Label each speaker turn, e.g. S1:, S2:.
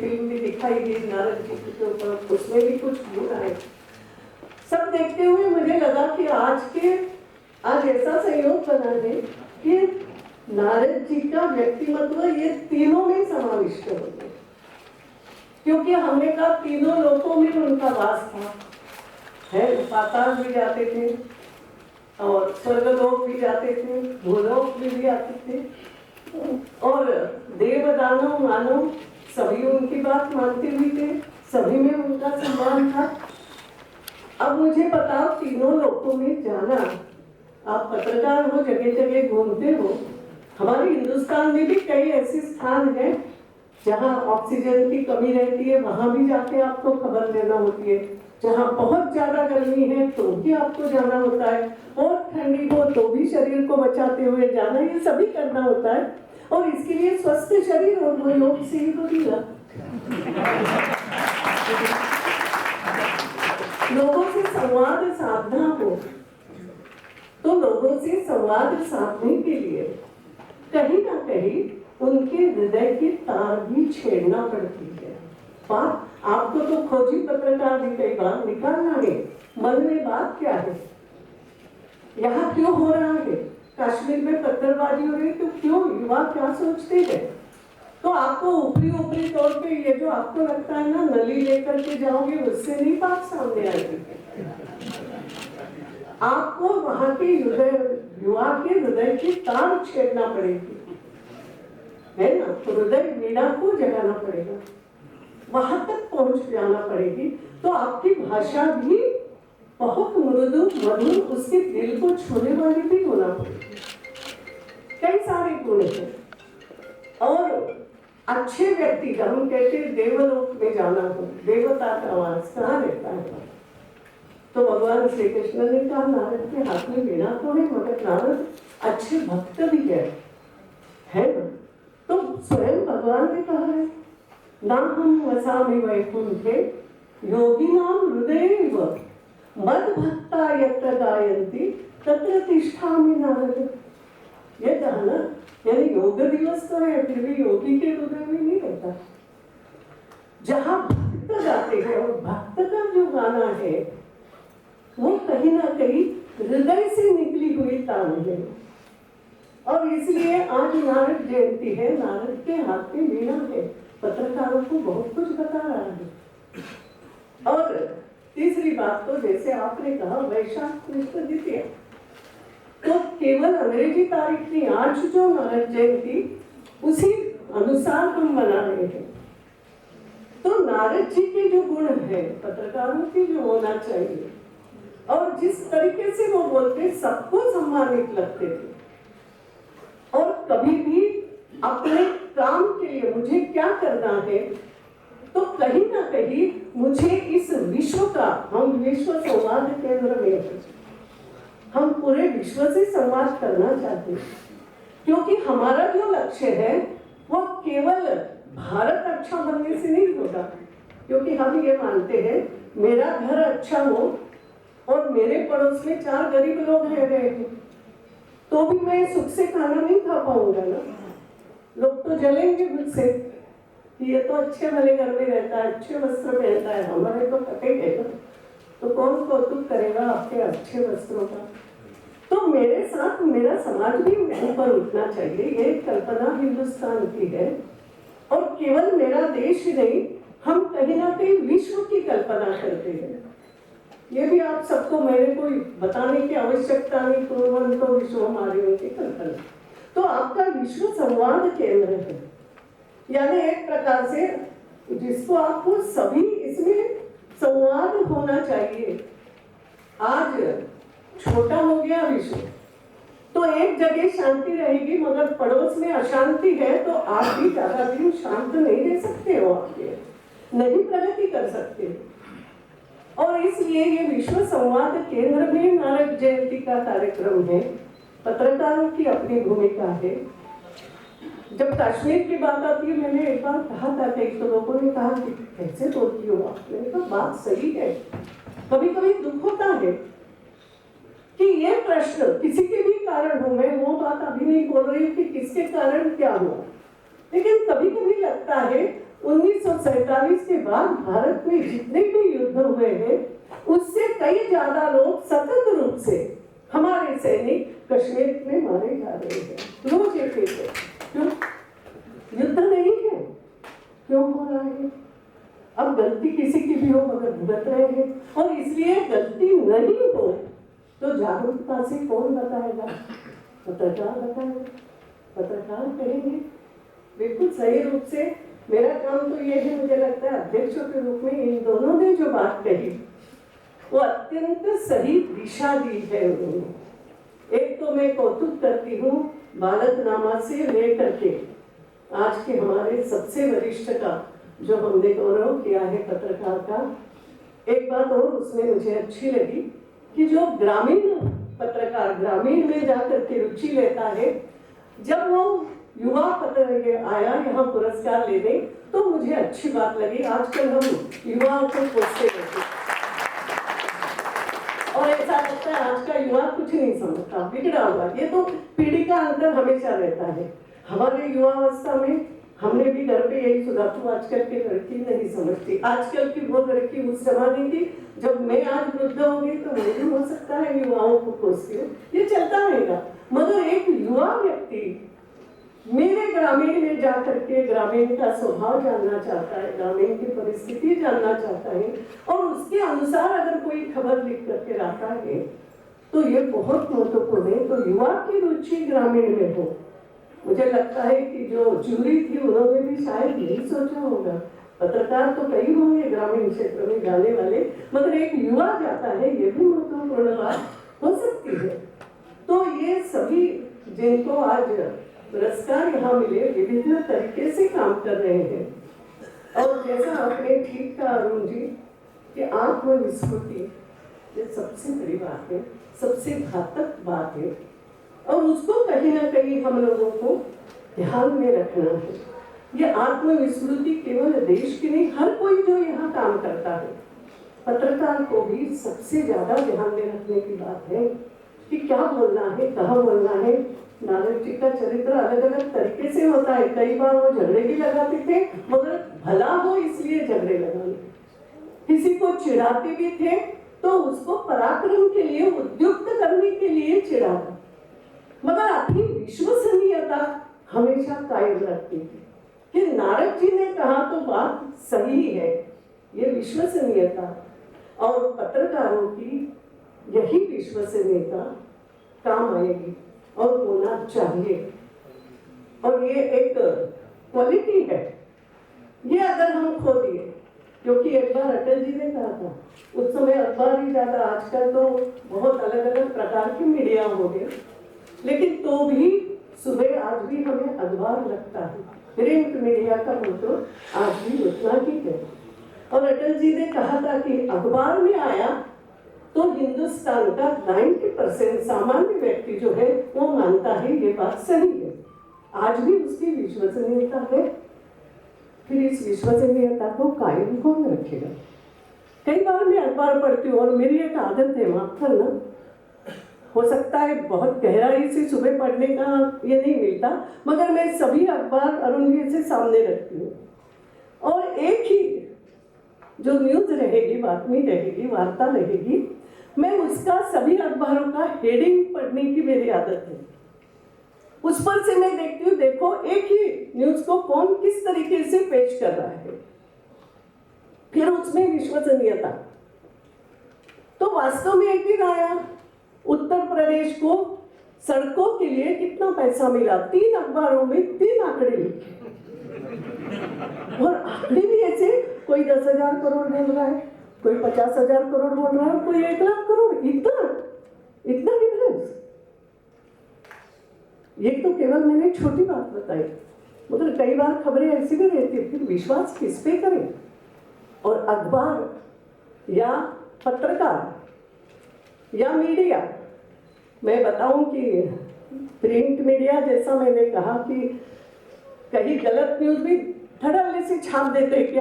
S1: Film भी दिखाई गई नारद जी के ऊपर, उसमें भी कुछ गुण आए। सब देखते हुए मुझे लगा कि आज ऐसा संयोग बना है कि नारद जी का व्यक्तिमत्व ये तीनों में समाविष्ट हो गया, क्योंकि हमने कहा तीनों लोकों में उनका वास था, है पाताल भी जाते थे और स्वर्गलोक भी जाते थे, भूलोक भी आते थे, और देव दानव मानव सभी उनकी बात मानते भी थे, सभी में उनका सम्मान था। अब मुझे बताओ, तीनों लोकों में जाना, आप पत्रकार हो, जगह जगह घूमते हो, हमारे हिंदुस्तान में भी कई ऐसे स्थान हैं जहाँ ऑक्सीजन की कमी रहती है, वहां भी जाके आपको खबर लेना होती है। जहाँ बहुत ज्यादा गर्मी है तो भी आपको जाना होता है, और ठंडी हो तो भी शरीर को बचाते हुए जाना, ये सभी करना होता है। और इसके लिए स्वस्थ शरीर और वो योग से ही तो मिला। लोगों से संवाद साधना हो, तो लोगों से संवाद साधने के लिए कहीं ना कहीं उनके हृदय की तार भी छेड़ना पड़ती है। बात आपको तो खोजी पत्रकार भी कई बार निकालना है, मन में बात क्या है, यहाँ क्यों हो रहा है, कश्मीर में पत्थरबाजी हो रही है तो क्यों, युवा क्या सोचते हैं। तो आपको ऊपरी तौर पे ये जो आपको लगता है ना नली लेकर के जाओगे, उससे नहीं बात सामने आएगी। आपको वहां के युवा के हृदय की तार छेड़ना पड़ेगी, है ना, तो हृदय वीणा को जगाना पड़ेगा, वहां तक पहुंच जाना पड़ेगी। तो आपकी भाषा भी बहुत मृदु मधुर, उसके दिल को छूने वाली भी होना पड़ेगी। कई सारे गुण हैं। और अच्छे व्यक्ति का, हम कहते हैं देवलोक में जाना हो, देवता का वास कहाँ रहता है, तो भगवान श्री कृष्ण ने कहा नारद के हाथ में वीणा तो है, मगर नारद अच्छे भक्त भी है ना। तो स्वयं भगवान ने कहा है, ना हम वसामि वैकुंठे योगिनां हृदयेव मद भक्ता यत्र गायन्ति तत्र तिष्ठामि नारद। ये कहा ना, यानी योग दिवस तो है, फिर भी योगी के हृदय में नहीं रहता। जहां भक्त गाते हैं, और भक्त का जो गाना है वो कहीं ना कहीं हृदय से निकली हुई तान है। और इसलिए आज नारद जयंती है, नारद के हाथ में वीणा है, पत्रकारों को बहुत कुछ बता रहा है। और तीसरी बात तो जैसे आपने कहा वैशाख कृष्ण द्वितीया, तो केवल अंग्रेजी तारीख नहीं, आज जो नारद जयंती उसी अनुसार हम मना रहे हैं। तो नारद जी के जो गुण है पत्रकारों की जो होना चाहिए, और जिस तरीके से वो बोलते सबको सम्मानित लगते थे, और कभी भी अपने काम के लिए मुझे क्या करना है, तो कहीं ना कहीं मुझे इस विश्व का, हम विश्व संवाद केंद्र में, हम पूरे विश्व से संवाद करना चाहते हैं, क्योंकि हमारा जो लक्ष्य है वो केवल भारत अच्छा बनने से नहीं होगा, क्योंकि हम ये मानते हैं मेरा घर अच्छा हो और मेरे पड़ोस में 4 गरीब लोग रह रहे हैं तो भी मैं सुख से खाना नहीं खा पाऊंगा ना, लोग तो जलेंगे मुझसे कि ये तो अच्छे भले घर में रहता है, अच्छे वस्त्र पहनता है, हमारे तो कटेंगे ना, तो कौन कौतुक करेगा आपके अच्छे वस्त्रों का। तो मेरे साथ मेरा समाज भी ऊपर उठना चाहिए, ये कल्पना हिंदुस्तान की है। और केवल मेरा देश ही नहीं, हम कहीं ना कहीं विश्व की कल्पना करते हैं। ये भी आप सबको मेरे को बताने की आवश्यकता नहीं, तो विश्व हमारी उनकी कल्पना। तो आपका विश्व संवाद केंद्र है, यानी एक प्रकार से जिसको आपको सभी इसमें संवाद होना चाहिए। आज छोटा हो गया विश्व, तो एक जगह शांति रहेगी मगर पड़ोस में अशांति है, तो आप भी ज्यादा दिन शांत नहीं रह सकते हो, आपके नहीं प्रगति कर सकते। और इसलिए ये विश्व संवाद केंद्र में नारद जयंती का कार्यक्रम है, पत्रकारों की अपनी भूमिका है। जब कश्मीर की बात आती है, मैंने एक बार कहा था, कई तो लोगों ने कहा कि कैसे बोलती हो आप, मैंने कहा बात सही है। कभी कभी दुख होता है कि ये प्रश्न किसी के भी कारण हो, मैं वो बात अभी नहीं बोल रही कि किसके कारण क्या हुआ, लेकिन कभी कभी लगता है 1947 के बाद भारत में जितने भी युद्ध हुए हैं उससे कई ज्यादा लोग सतत रूप से हमारे सैनिक कश्मीर में मारे जा रहे हैं। रोज एक क्यों? युद्ध नहीं है, क्यों हो रहा है? अब गलती किसी की भी हो मगर भुगत रहे हैं, और इसलिए गलती नहीं हो तो जागरूकता से कौन बताएगा? पत्रकार बताएगा, पत्रकार कहेंगे। बिल्कुल सही रूप से मेरा काम तो ये है, मुझे लगता है अध्यक्षों के रूप में इन दोनों ने जो बात कही वो अत्यंत सही दिशा दी है उन्होंने। एक तो मैं कौतुक करती हूँ बालकनामा से लेकर के आज के हमारे सबसे वरिष्ठ का जो हमने गौरव किया है पत्रकार का। एक बात और उसमें मुझे अच्छी लगी कि जो ग्रामीण पत्रकार ग्रामीण में जाकर के रुचि लेता है, जब वो युवा पत्र आया यहाँ पुरस्कार लेने तो मुझे अच्छी बात लगी। आजकल हम युवाओं को पूछते रहते और ऐसा लगता है आज का युवा कुछ नहीं समझता, बिगड़ा हुआ। ये तो पीढ़ी का अंतर हमेशा रहता है। हमारे युवावस्था में हमने भी घर पे यही सुना, तो आजकल की लड़की नहीं समझती, आजकल की वो लड़की उस जमाने की जब मैं आज वृद्ध होगी तो मैं भी हो सकता है युवाओं को कोसती हूँ। ये चलता रहेगा। मगर एक युवा व्यक्ति मेरे ग्रामीण में जाकर के ग्रामीण का स्वभाव जानना चाहता है, ग्रामीण की परिस्थिति जानना चाहता है, और उसके अनुसार अगर कोई खबर लिख करके लाता है तो ये बहुत महत्वपूर्ण है। तो युवा की रुचि ग्रामीण में हो। मुझे लगता है कि जो जूरी थी उन्होंने भी शायद यही सोचा होगा। पत्रकार तो कई होंगे ग्रामीण क्षेत्र में जाने वाले, मगर एक युवा जाता है, ये भी महत्वपूर्ण बात हो सकती है। तो ये सभी जिनको आज पुरस्कार यहाँ मिले विभिन्न तरीके से काम कर रहे हैं। और जैसा आपने ठीक कहा अरुण जी कि आत्मविस्मृति ये सबसे बड़ी बात है, सबसे घातक बात है, और उसको कहीं ना कहीं हम लोगों को ध्यान में रखना है। ये आत्मविस्मृति केवल देश की नहीं, हर कोई जो यहाँ काम करता है, पत्रकार को भी सबसे ज्यादा ध्यान में रखने की बात है कि क्या बोलना है, कहाँ बोलना है। नारद जी का चरित्र अलग अलग तरीके से होता है। कई बार वो झगड़े भी लगाते थे, मगर भला हो इसलिए झगड़े लगाने। किसी को चिढ़ाते भी थे तो उसको पराक्रम के लिए, उद्युक्त करने के लिए चिढ़ाता, मगर अपनी विश्वसनीयता हमेशा कायम रखती थी कि नारद जी ने कहा तो बात सही है। ये विश्वसनीयता और पत्रकारों की यही विश्वसनीयता काम आएगी और होना चाहिए, और ये एक क्वालिटी है। ये अगर हम खो दिए, क्योंकि एक बार अटल जी ने कहा था, उस समय अखबार ही ज्यादा, आजकल तो बहुत अलग अलग प्रकार की मीडिया हो गए, लेकिन तो भी सुबह आज भी हमें अखबार लगता है। प्रिंट मीडिया का मतलब आज भी उतना ही है। और अटल जी ने कहा था कि अखबार में आया तो हिंदुस्तान का 90% सामान्य व्यक्ति जो है वो मानता है ये बात सही है। आज भी उसकी विश्वसनीयता है। फिर इस विश्वसनीयता को कायम कौन रखेगा? कई बार मैं अखबार पढ़ती हूँ और मेरी एक आदत है, माफ करना, हो सकता है बहुत गहराई से सुबह पढ़ने का ये नहीं मिलता, मगर मैं सभी अखबार अरुण जी से सामने रखती हूँ, और एक ही जो न्यूज रहेगी, बातमी रहेगी, वार्ता रहेगी, मैं उसका सभी अखबारों का हेडिंग पढ़ने की मेरी आदत है। उस पर से मैं देखती हूँ, देखो एक ही न्यूज को कौन किस तरीके से पेश कर रहा है, फिर उसमें विश्वसनीयता। तो वास्तव में एक दिन आया, उत्तर प्रदेश को सड़कों के लिए कितना पैसा मिला, 3 अखबारों में 3 आंकड़े लिखे, और आंकड़े भी ऐसे, कोई 10,000 करोड़ बोल रहा है, कोई 50,000 करोड़ बोल रहा है, कोई 1 लाख करोड़। इतना डिफरेंस। ये तो केवल मैंने छोटी बात बताई, मतलब कई बार खबरें ऐसी भी रहती है, फिर विश्वास किस पे करें? और अखबार या पत्रकार या मीडिया, मैं बताऊं कि प्रिंट मीडिया, जैसा मैंने कहा कि कहीं गलत न्यूज भी धड़ल्ले से छाप देते हैं कि